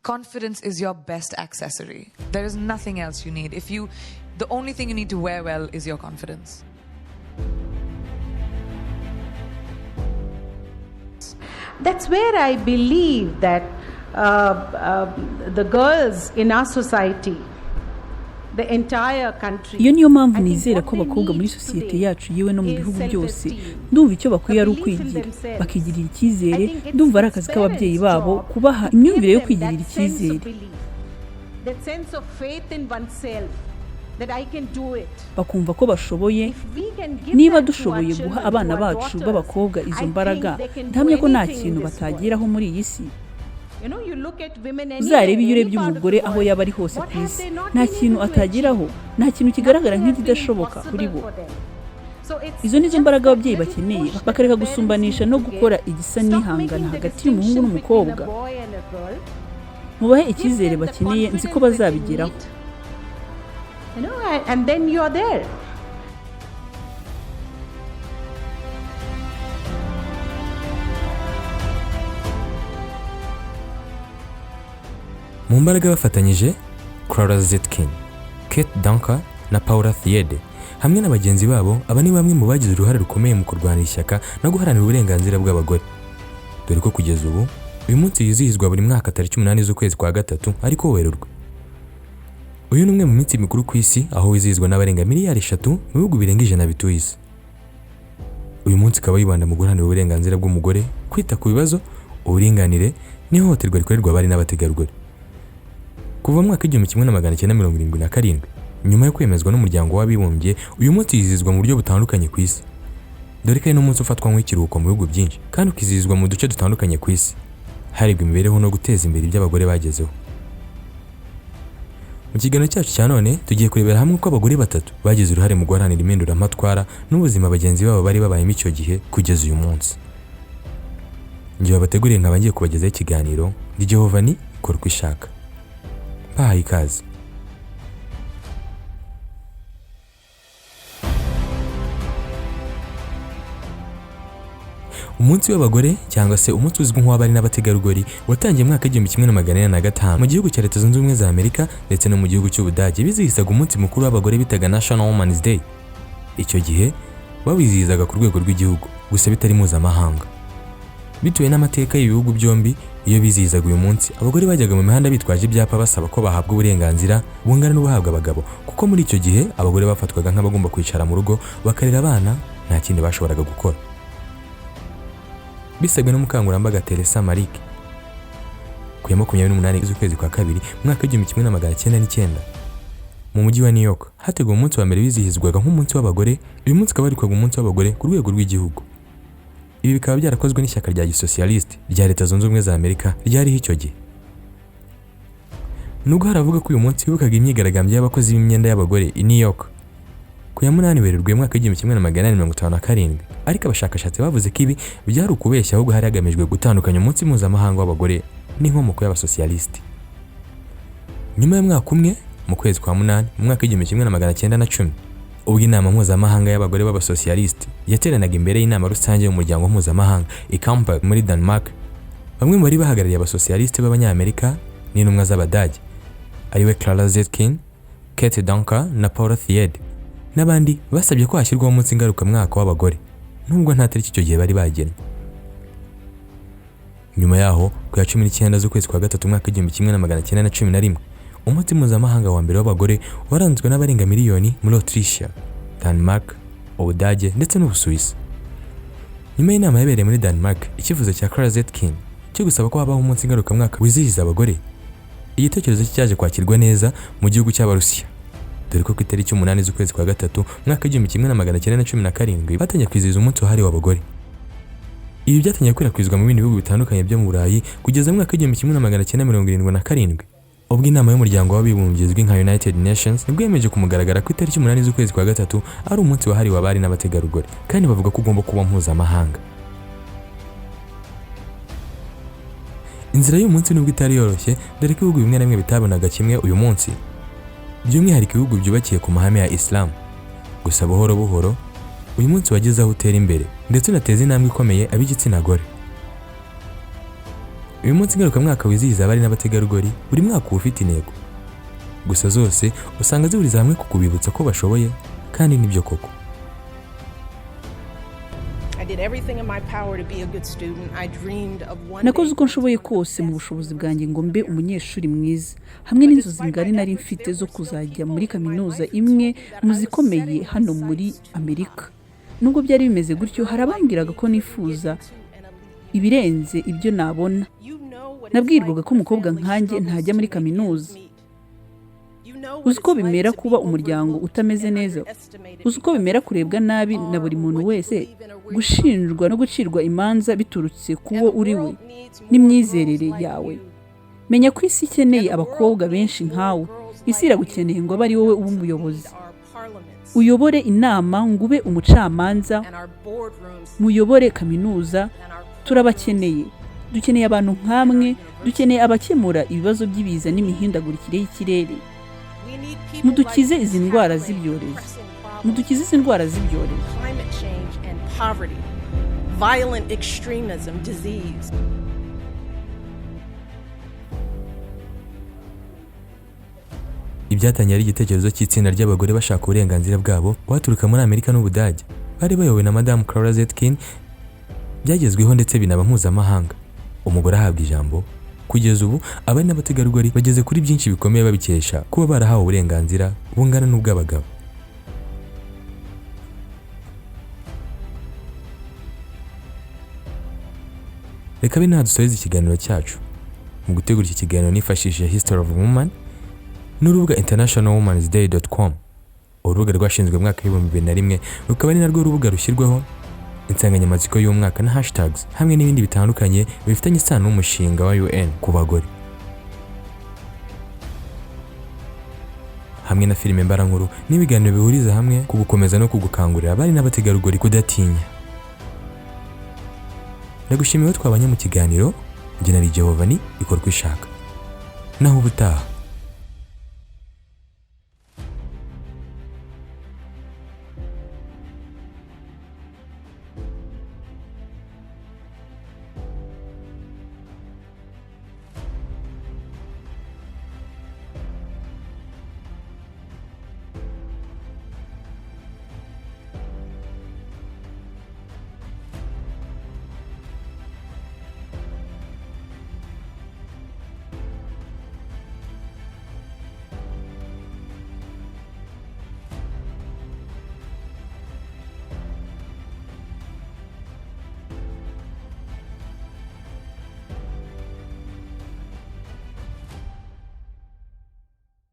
confidence is your best accessory. There is nothing else you need. The only thing you need to wear well is your confidence. That's where I believe that the girls in our society, the entire country. Iyo niyo mpamvu nizera ko abakobwa muri sosiyete yacu yewe no mu bihugu byose ndumva icyo bakwiye ari ukwigira bakigirira icyizere. Ndumva ari akazi k'ababyeyi babo kubaha imyumvire yo kwigirira icyizere, bakumva ko bashoboye. Niba dushoboye guha abana bacu b'abakobwa izo mbaraga, ndahamya ko nta kintu batageraho muri iyi si. Uzarebe iyo urebye umugore aho yaba ari hose ku isi, nta kintu atageraho, nta kintu kigaragara nk'ikidashoboka kuri bo. Izo nizo mbaraga ababyeyi bakeneye, bakareka gusumbanisha no gukora igisa n'ihangana hagati y'umuhungu n'umukobwa. Mubahe icyizere bakeneye, nzi ko bazabigeraho. And then you are there. Mu mbaraga bafatanyije Clara Zetkin, Kate Dunker na Paula Thiede hamwe na bagenzi babo, aba ni bamwe mu bagize uruhare rukomeye mu kurwanira ishyaka no guharanira uburenganzira bw'abagore. Dore ko kugeza ubu uyu munsi yizihizwa buri mwaka tariki 8 z'ukwezi kwa gatatu ariko Werurwe. Uyu ni umwe mu minsi mikuru ku isi aho wizihizwa n'abarenga miliyari 3 mu bihugu birenga 100 bituye isi. Uyu munsi ukaba yibanda mu guharanira uburenganzira bw'umugore, kwita ku bibazo, uburinganire n'ihohoterwa rikorerwa abari n'abategarugori. Kuva mu mwaka w'1977 nyuma yo kwemezwa n'umuryango w'abibumbye, uyu munsi yizihizwa mu buryo butandukanye ku isi. Dore ko ari n'umunsi ufatwa nk'ikiruhuko mu bihugu byinshi kandi ukizihizwa mu duce dutandukanye ku isi, harebwa imibereho no guteza imbere iby'abagore bagezeho. Mu kiganiro cyacu cya none tugiye kurebera hamwe uko abagore batatu bagize uruhare mu guharanira impinduramatwara n'ubuzima bagenzi babo bari babayemo icyo gihe kugeza uyu munsi. Njye babateguriye nkaba ngiye kubagezaho ikiganiro Jehova ni kora uko ishaka. Bahaye ikaze. Umunsi w'abagore cyangwa se umunsi uzwi nk'uw'abari n'abategarugori watangiye mu mwaka w'1945 mu gihugu cya Leta Zunze Ubumwe za Amerika ndetse no mu gihugu cy'Ubudage. Bizihizaga umunsi mukuru w'abagore bitaga National Women's Day. Icyo gihe bawizihizaga ku rwego rw'igihugu gusa bitari mpuzamahanga. Bituwe n'amateka y'ibihugu byombi, iyo bizihizaga uyu munsi abagore bajyaga mu mihanda bitwaje ibyapa basaba ko bahabwa uburenganzira bungana n'ubuhabwa abagabo, kuko muri icyo gihe abagore bafatwaga nk'abagomba kwicara mu rugo bakarera abana, nta kindi bashoboraga gukora. Bisabwe n'umukangurambaga Teresa Marike ku ya 28 z'ukwezi kwa kabiri mwaka w'1999 mu mujyi wa New York hateguwe umunsi wa mbere wizihizwaga nk'umunsi w'abagore. Uyu munsi ukaba arikwaga umunsi w'abagore ku rwego rw'igihugu. Ibi bikaba byarakozwe n'ishyaka rya gisosiyaliste rya Leta Zunze Ubumwe za Amerika ryariho icyo gihe. Nubwo haravuga ko uyu munsi wibukaga imyigaragambyo y'abakozi b'imyenda y'abagore i New York ku ya 8 Werurwe mwaka w'1957, ariko abashakashatsi bavuze ko ibi byari ukubeshya, ahubwo hari hagamijwe gutandukanya umunsi mpuzamahanga w'abagore n'inkomoko y'abasosiyaliste. Nyuma y'umwaka umwe mu kwezi kwa 8 mu mwaka w'1910 ubwo inama mpuzamahanga y'abagore b'abasosiyaliste yateranaga imbere y'inama rusange y'umuryango mpuzamahanga i Hamburg muri Denmark, bamwe mu bari bahagarariye abasosiyaliste b'abanyamerika n'intumwa z'Abadage ariwe Clara Zetkin, Kate Dunker na Paula Thiede n'abandi basabye ko hashyirwaho umunsi ngaruka mwaka w'abagore nubwo nta tariki icyo gihe bari bagennye. Nyuma yaho ku ya 19 z'ukwezi kwa gatatu mwaka w'1911 umunsi mpuzamahanga wa mbere w'abagore waranzwe n'abarenga miliyoni muri Autriche, Denmark, Ubudage ndetse n'Ubusuwisi. Nyuma y'inama yabereye muri Denmark, icyifuzo cya Clara Zetkin cyo gusaba ko habaho umunsi ngaruka mwaka wizihiza abagore, igitekerezo cyaje kwakirwa neza mu gihugu cy'Abarusiya. Dore ko ku itariki 8 z'ukwezi kwa gatatu mwaka w'1917 batangiye kwizihiza umunsi wahariwe abagore. Ibi byatangiye kwirakwizwa mu bindi bihugu bitandukanye byo mu Burayi kugeza mu mwaka w'1977 ubwo inama y'umuryango w'abibumbye izwi nka United Nations nibwo yemeje kumugaragara ku itariki 8 z'ukwezi kwa gatatu ari umunsi wahariwe abari n'abategarugori, kandi bavuga ko ugomba kuba mpuzamahanga. Inzira y'uyu munsi nubwo itari yoroshye, dore ko ibihugu bimwe na bimwe bitabonaga kimwe uyu munsi, by'umwihariko ibihugu byubakiye ku mahame ya Islam. Gusa buhoro buhoro uyu munsi wageze aho utera imbere ndetse unateza intambwe ikomeye ab'igitsina gore. uyu munsi ngarukamwaka wizihiza abari n'abategarugori buri mwaka uba ufite intego, gusa zose usanga zihuriza hamwe ku kubibutsa ko bashoboye kandi nibyo koko. nakoze uko nshoboye kose mu bushobozi bwanjye ngo mbe umunyeshuri mwiza, hamwe n'inzozi ngari nari mfite zo kuzajya muri kaminuza imwe mu zikomeye hano muri Amerika. Nubwo byari bimeze gutyo, hari abambwiraga ko nifuza ibirenze ibyo nabona. Nabwirwaga ko umukobwa nkanjye ntajya muri kaminuza. Uzi ko bimera kuba umuryango utameze neza, uzi ko bimera kurebwa nabi na buri muntu wese, gushinjwa no gucirwa imanza biturutse kuwo uri we n'imyizerere yawe. Menya ko isi ikeneye abakobwa benshi nkawe. Isi iragukeneye ngo abe ari wowe uba umuyobozi, uyobore inama, ngo ube umucamanza, muyobore kaminuza. Turabakeneye, dukeneye abantu nkamwe, dukeneye abakemura ibibazo by'ibiza n'imihindagurikire y'ikirere. Mudukize izi ndwara z'ibyorezo, mudukize izi ndwara z'ibyorezo. Ibyatangiye ari igitekerezo cy'itsinda ry'abagore bashaka uburenganzira bwabo baturuka muri Amerika n'Ubudage, bari bayobowe na Madame Clara Zetkin, byagezweho ndetse binaba mpuzamahanga. Umugore ahabwa ijambo. Kugeza ubu abari n'abategarugori bageze kuri byinshi bikomeye babikesha kuba barahawe uburenganzira bungana n'ubw'abagabo. Reka bino hadusoreze ikiganiro cyacu. Mu gutegura iki kiganiro nifashishije History of Woman n'urubuga internationalwomansday.com. Urubuga rwashinzwe mu mwaka w'2001 rukaba ari narwo rubuga rushyirwaho insanganyamatsiko y'umwaka na hashtags hamwe n'ibindi bitandukanye bifitanye isano n'umushinga wa UN ku bagore, hamwe na filime mbarankuru n'ibiganiro bihuriza hamwe ku gukomeza no kugukangurira abari n'abategarugori kudatinya. Ndagushimiye twabanye mu kiganiro. Jye nari Joe BAHIZI, ikorwa ishaka. Naho ubutaha.